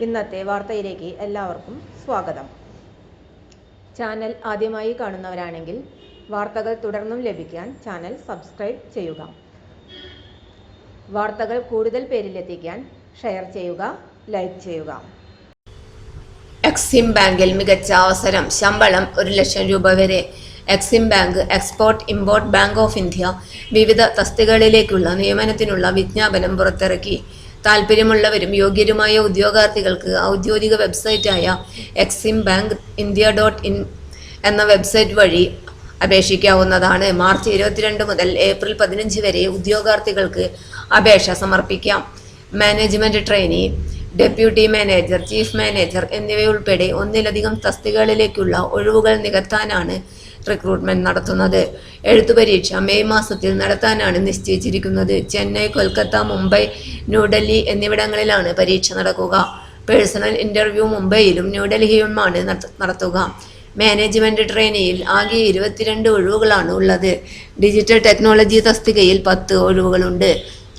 ഇന്നത്തെ വാർത്തയിലേക്ക് എല്ലാവർക്കും സ്വാഗതം. ചാനൽ ആദ്യമായി കാണുന്നവരാണെങ്കിൽ വാർത്തകൾ തുടർന്നും ലഭിക്കാൻ ചാനൽ സബ്സ്ക്രൈബ് ചെയ്യുക. വാർത്തകൾ കൂടുതൽ പേരിലെത്തിക്കാൻ ഷെയർ ചെയ്യുക, ലൈക്ക് ചെയ്യുക. എക്സിം ബാങ്കിൽ മികച്ച അവസരം. ശമ്പളം 1,00,000 രൂപ വരെ. Exim bank, export import bank of India വിവിധ തസ്തികകളിലേക്കുള്ള നിയമനത്തിനുള്ള വിജ്ഞാപനം പുറത്തിറക്കി. താൽപ്പര്യമുള്ളവരും യോഗ്യരുമായ ഉദ്യോഗാർത്ഥികൾക്ക് ഔദ്യോഗിക വെബ്സൈറ്റായ eximbankindia.in എന്ന വെബ്സൈറ്റ് വഴി അപേക്ഷിക്കാവുന്നതാണ്. മാർച്ച് 22 മുതൽ ഏപ്രിൽ 15 വരെ ഉദ്യോഗാർത്ഥികൾക്ക് അപേക്ഷ സമർപ്പിക്കാം. Management trainee, deputy manager, chief manager എന്നിവയുൾപ്പെടെ ഒന്നിലധികം തസ്തികകളിലേക്കുള്ള ഒഴിവുകൾ നികത്താനാണ് റിക്രൂട്ട്മെന്റ് നടത്തുന്നത്. എഴുത്തുപരീക്ഷ മെയ് മാസത്തിൽ നടത്താനാണ് നിശ്ചയിച്ചിരിക്കുന്നത്. ചെന്നൈ, കൊൽക്കത്ത, മുംബൈ, ന്യൂഡൽഹി എന്നിവിടങ്ങളിലാണ് പരീക്ഷ നടക്കുക. പേഴ്സണൽ ഇന്റർവ്യൂ മുംബൈയിലും ന്യൂഡൽഹിയിലുമാണ് നടത്തുക. മാനേജ്മെന്റ് ട്രെയിനിയിൽ ആകെ 22 ഒഴിവുകളാണ് ഉള്ളത്. ഡിജിറ്റൽ ടെക്നോളജി തസ്തികയിൽ 10 ഒഴിവുകളുണ്ട്.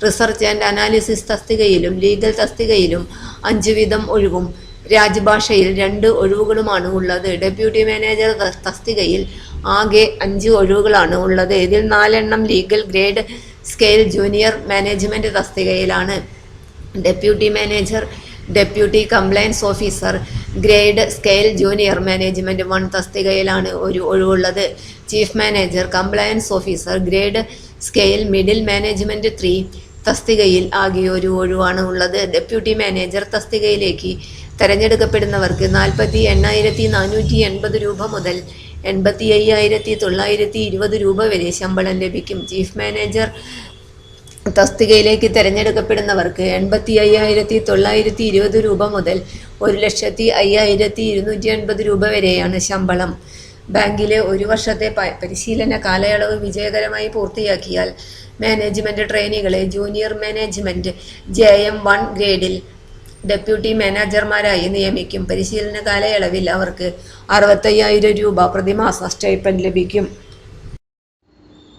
റിസർച്ച് ആൻഡ് അനാലിസിസ് തസ്തികയിലും ലീഗൽ തസ്തികയിലും 5 വീതം ഒഴിവും രാജ്ഭാഷയിൽ 2 ഒഴിവുകളുമാണ് ഉള്ളത്. ഡെപ്യൂട്ടി മാനേജർ തസ്തികയിൽ ആകെ 5 ഒഴിവുകളാണ് ഉള്ളത്. ഇതിൽ 4 എണ്ണം legal grade scale junior management തസ്തികയിലാണ്. Deputy manager, deputy compliance officer grade scale junior management 1 തസ്തികയിലാണ് ഒരു ഒഴിവുള്ളത്. Chief manager compliance officer grade scale middle management 3 തസ്തികയിൽ ആകെ ഒരു ഒഴിവാണ് ഉള്ളത്. ഡെപ്യൂട്ടി മാനേജർ തസ്തികയിലേക്ക് തെരഞ്ഞെടുക്കപ്പെടുന്നവർക്ക് 48,480 രൂപ മുതൽ 85,920 രൂപ വരെ ശമ്പളം ലഭിക്കും. ചീഫ് മാനേജർ തസ്തികയിലേക്ക് തെരഞ്ഞെടുക്കപ്പെടുന്നവർക്ക് 85,920 രൂപ മുതൽ 1,05,280 രൂപ വരെയാണ് ശമ്പളം. ബാങ്കിലെ 1 വർഷത്തെ പരിശീലന കാലയളവ് വിജയകരമായി പൂർത്തിയാക്കിയാൽ മാനേജ്മെന്റ് ട്രെയിനികളെ ജൂനിയർ മാനേജ്മെന്റ് JM1 ഗ്രേഡിൽ ഡെപ്യൂട്ടി മാനേജർമാരായി നിയമിക്കും. പരിശീലന കാലയളവിൽ അവർക്ക് 65,000 രൂപ പ്രതിമാസ സ്റ്റൈപ്പൻഡ് ലഭിക്കും.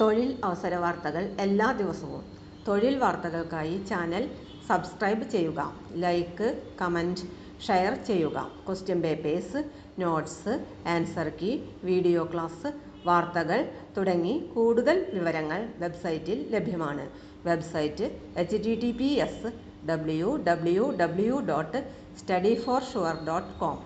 തൊഴിൽ അവസര വാർത്തകൾ എല്ലാ ദിവസവും. തൊഴിൽ വാർത്തകൾക്കായി ചാനൽ സബ്സ്ക്രൈബ് ചെയ്യുക, ലൈക്ക്, കമൻറ്റ്, ഷെയർ ചെയ്യുക. Question papers, notes, answer key, video class, വാർത്തകൾ തുടങ്ങി കൂടുതൽ വിവരങ്ങൾ വെബ്സൈറ്റിൽ ലഭ്യമാണ്. Website https://www.studyforsure.com